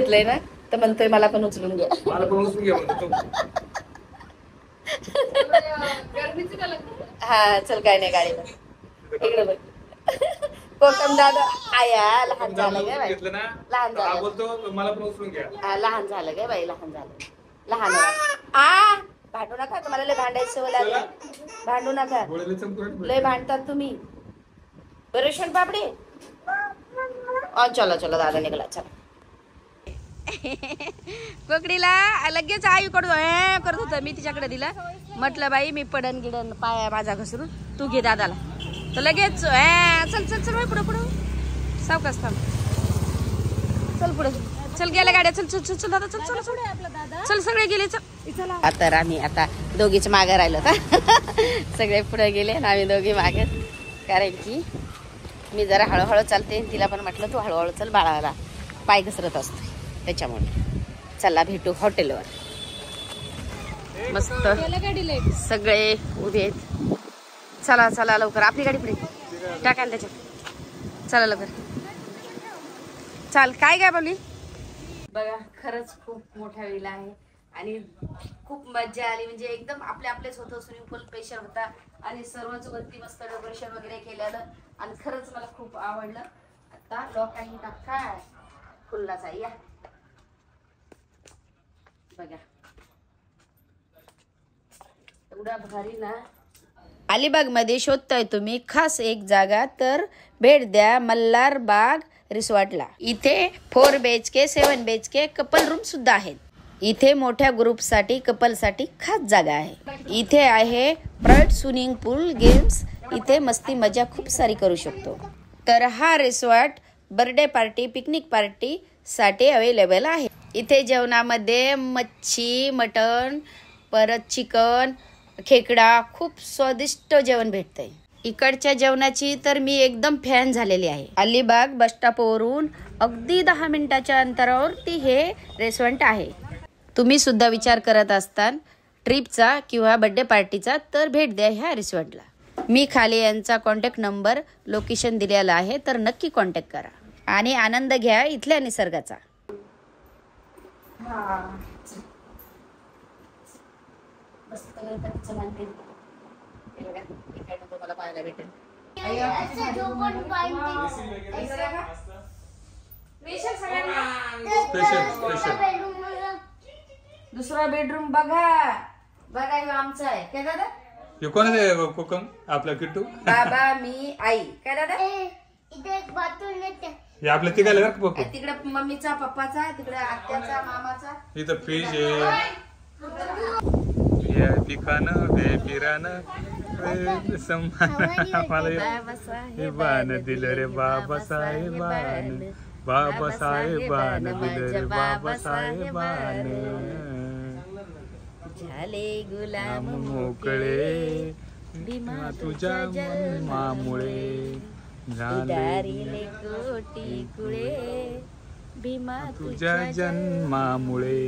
घेतलंय ना तर म्हणतोय मला पण उचलून घ्या. हा चल काय नाही गाडीवर इकडे बघ. कोकम दादा आया लहान झालं ग बाई. लहान झालं मला पण उचलून घ्या. लहान झालं ग बाई. लहान झालं. लहान आ भांडू नका. तुम्हाला लय भांडायची सवय लागली. भांडू नका. लय भांडतात तुम्ही. बरोबर पापडी. चला चला दादा निघाला चला. कोकडीला लगेच आई करत होत. मी तिच्याकडे दिला. म्हटलं बाई मी पडन गिडन पाया माझा घसरून तू घे दादाला. तर लगेच चल चल चल पुढे पुढे सावकाश थांब. चल पुढे चल गेल्या गाड्या. चल चल चल चल दादा चल चल चल चल सगळे गेले चल. आता आम्ही आता दोघीच मागे राहिलो सगळे पुढे गेले आणि आम्ही दोघी मागे. कारण की मी जरा हळूहळू चालते. तिला पण म्हटलं तू हळूहळू चल बाळाला पाय घसरत असतो त्याच्यामुळे. चला भेटू हॉटेलवर. मस्त सगळे उभे आहेत. चला चला लवकर. आपली गाडी पुढे टाकायला त्याच्यात. चला लवकर चाल. काय काय बोलली बघा. खरंच खूप मोठा विला आहे आणि खूप मजा आली. म्हणजे एकदम आपलेच होतं. स्विमिंग पूल स्पेशल होता आणि सर्वच वरती मस्त डेकोरेशन वगैरे केलेलं आणि खरंच मला खूप आवडलं. आता लोकांनी टाका फुलाचा या बघा एवढा भारी ना. अलिबाग मध्ये शोधताय तुम्ही खास एक जागा तर भेट द्या मल्हार बाग रिसॉर्टला. इथे 4 BHK 7 BHK कपल रूम सुद्धा आहेत. इथे मोठ्या ग्रुपसाठी कपलसाठी खास जागा आहे. इथे आहे प्रायव्हेट स्विमिंग पूल गेम्स. इथे मस्ती मजा खूप सारी करू शकतो. तर हा resort birthday party picnic party साठी अवेलेबल आहे. इथे जेवणामध्ये मच्छी मटण परत चिकन खेकडा खूप स्वादिष्ट जेवण भेटतंय. इकडच्या जेवणाची तर मी एकदम फॅन झालेली आहे. अलिबाग बस स्टॉपवरून अगदी 10 मिनिटाच्या अंतरावरती हे रेस्टॉरंट आहे. तुम्ही सुद्धा विचार करत असताल ट्रिपचा किंवा बर्थडे पार्टीचा तर भेट द्या ह्या रिसॉर्टला. मी खाली यांचा कॉन्टॅक्ट नंबर लोकेशन दिलेला आहे तर नक्की कॉन्टॅक्ट करा आणि आनंद घ्या इथल्या निसर्गाचा. पाहायला भेटेल. दुसरा बेडरूम बघा बघा. हे आमचा आहे काय दादा. हे कोणाचं आहे कोकम. आपला किट्टू बाबा मी आई काय दादा. हे आपल्या तिघाला तिकडे मम्मीचा पप्पाचा तिकडे आत्याचा मामाचा. इथं फ्रीज आहे. पिकानं फिरानं बाण दिलं रे बाबासाहेबान. बाबासाहेबान दिलं रे बाबासाहेबान. झाले गुलाम मोकळे भीमा तुझ्या जन्मामुळे. दारिले कोटी कुळे भीमा तुझ्या जन्मामुळे.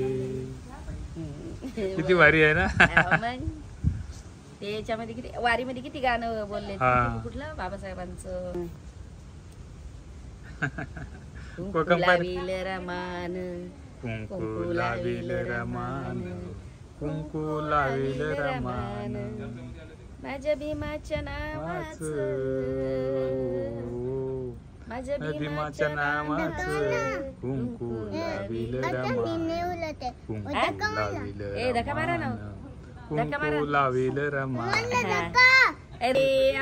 किती भारी आहे ना. त्याच्यामध्ये किती वारीमध्ये किती गाणं बोलले. कुठलं बाबासाहेबांचं. कुंकू लावील रमान कुंकू लावील रमान कुंकू लावील रमान. माझ्या भीमाच्या नावाचं माझ्या भीमाच्या नावाचं कुंकू लावील रमान कुंकू लावील रमान कुंकू लावील रमान.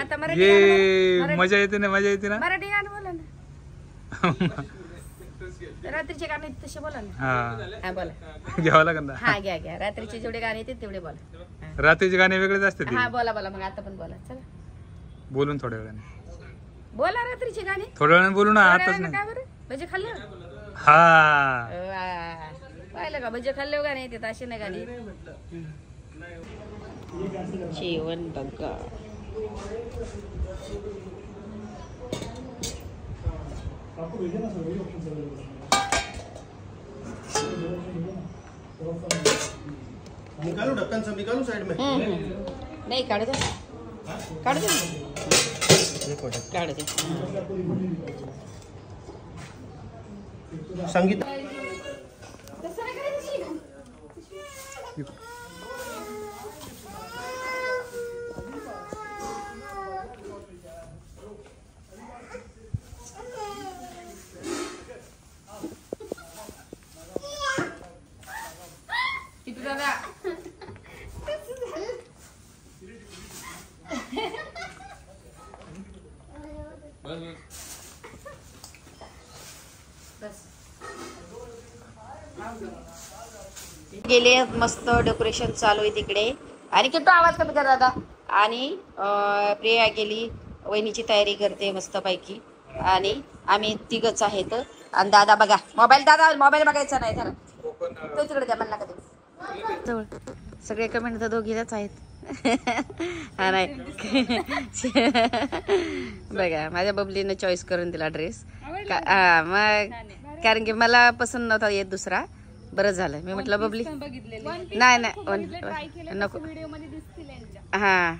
आता मजा येते ना मजा येते ना. मराठी गाणं बोला ना. रात्रीचे गाणे तसे बोला ना. हा बोला. घ्यावं लागेल ना. हा घ्या घ्या. रात्रीचे जेवढे गाणे येते तेवढे बोला. रात्रीचे गाणे वेगळेच असते. हा बोला बोला मग आता पण बोला. चला बोलून थोड्या वेळाने बोला. रात्रीचे गाणे थोड्या वेळाने बोलू ना. आताच नाही. काय बरं भजे खाल्ले. हा पाहिलं का भजे खाल्ले गाणे येते असे नाही गाणे. जेवण बघा. निकालू ढक्कन सब निकालू साइड में. नहीं काढ दे काढ दे काढ दे. संगीत गेले मस्त डेकोरेशन चालू आहे तिकडे. आणि किट्टू आवाज कमी कर दादा. आणि प्रिया गेली वहिनीची तयारी करते मस्त पैकी. आणि आम्ही तिघच आहेत. आणि दादा बघा मोबाईल, दादा मोबाईल बघायचा नाही त्याला, तो तिकडे द्या म्हणला का जवळ. सगळे कमेंट तर दोघीलाच आहेत. हा नाही बघा माझ्या बबलीनं चॉईस करून दिला ड्रेस. हा मग कारण की मला पसंत नव्हता येत दुसरा. बरं झालं मी म्हटलं बबली नाही नको. हा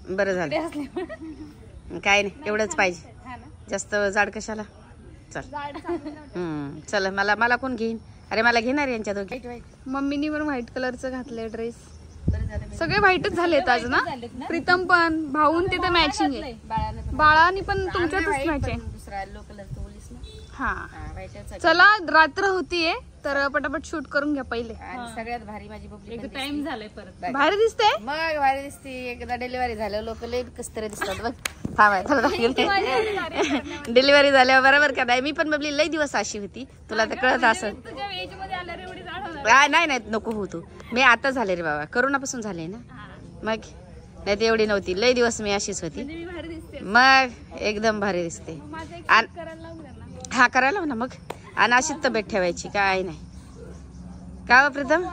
बरं झालं काय नाही एवढंच पाहिजे, जास्त जाड कशाला. चल चल मला कोण घेईन. अरे मला घेणार यांच्या दोघी. मम्मीनी पण व्हाईट कलरचं घातलंय ड्रेस. सगळे व्हाईटच झालेत आज ना. प्रीतम पण भाऊन ते तर मॅचिंग आहे. बाळानी पण तुमच्यातच मॅच आहे. दुसरा लो कलर बोलीस ना. हा चला रात्र होतीये तर पटापट शूट करून घ्या पहिले. आणि सगळ्यात भारी माझी बबली टाइम झालाय परत. भारी दिसते मग भारी दिसते. एकदा डिलिव्हरी झालं लोक लई कस तरी दिसतात बघ. डिलिव्हरी झाल्यावर बरोबर का नाही. मी पण बबली लई दिवस अशी होती, तुला तर कळत असं. नाही नको हो तू. मी आता झाले रे बाबा, करोनापासून झाले ना. मग नाही तर एवढी नव्हती, लई दिवस मी अशीच होती. मग एकदम भारी दिसते. हा करायला हो ना मग. आणि अशीच तब्येत ठेवायची काय नाही का प्रीतम.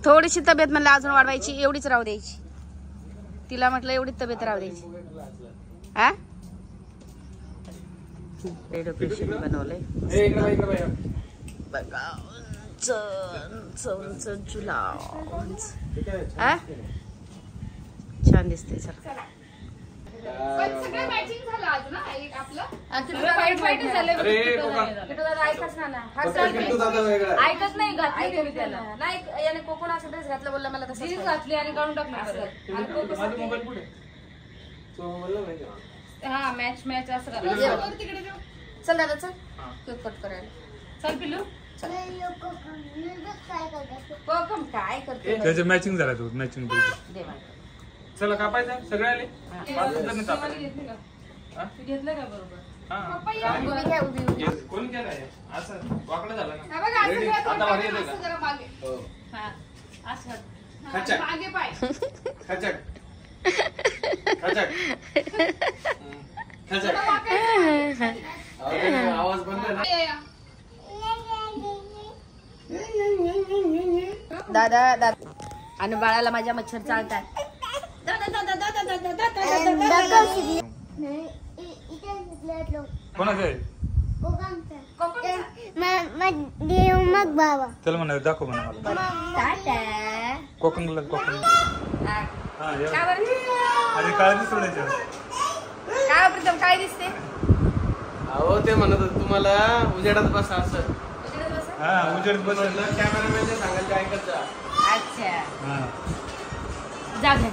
थोडीशी तब्येत म्हणलं अजून वाढवायची, एवढीच राहू द्यायची. तिला म्हटलं एवढीच तब्येत राहू द्यायची. हा डेकोरेशन बनवलंय बघा. छान दिसते. सर ऐकत नाही याने कोकण असं ड्रेस घातला बोलला मला तसं घातली आणि काढून टाकली. हा मॅच असं चल दादा चल केक कट करायला. चल पिलू कोकम काय करते त्याचं मॅचिंग झाला तू मॅचिंग. चला कापायचं सगळे आले. घेतलं का बरोबर. कोण केलाय असं वाकडं झालं ना. मागे पाय आवाज बंद. दादा आणि बाळाला माझ्या मच्छर चालतात. कोणाचं आहे मग बाबा चल म्हणा दाखव म्हणा मला. कोकण कोकण अरे काय दिसत काय प्रीतम काय दिसते. अहो ते म्हणत होते तुम्हाला उजेडात बसा असं. हा उजेड बस. कॅमेरामॅनने सांगायचं ऐकत जा. अच्छा जा घे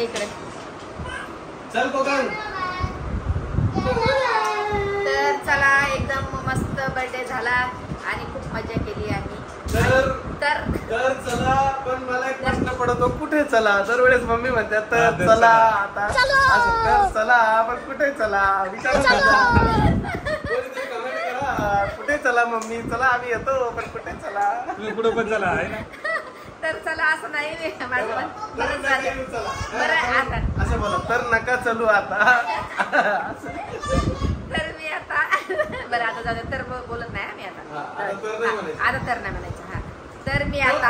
इकडे. चल कोकण. तर चला एकदम मस्त बर्थडे झाला आणि खूप मजा केली आम्ही. तर चला. पण मला एक प्रश्न पडतो कुठे चला. दरवेळेस मम्मी म्हणतात तर चला. आता तर चला पण कुठे चला विचार. कोणीतरी कमेंट करा कुठे चला मम्मी. चला आम्ही येतो पण कुठे चला. तुम्ही कुठे पण चला आहे ना. तर चला असं नाही माझं पण बरं आता असं बोला तर नका चलू आता. तर मी आता बरं आता जाऊ तर बोलत नाही मी आता. आता तर नाही म्हणायचं. हा तर मी आता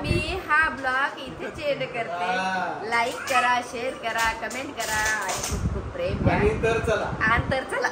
मी हा ब्लॉग इथे चेंज करते. लाईक करा, शेअर करा, कमेंट करा आणि खूप खूप प्रेम द्या. तर चला. आणि तर चला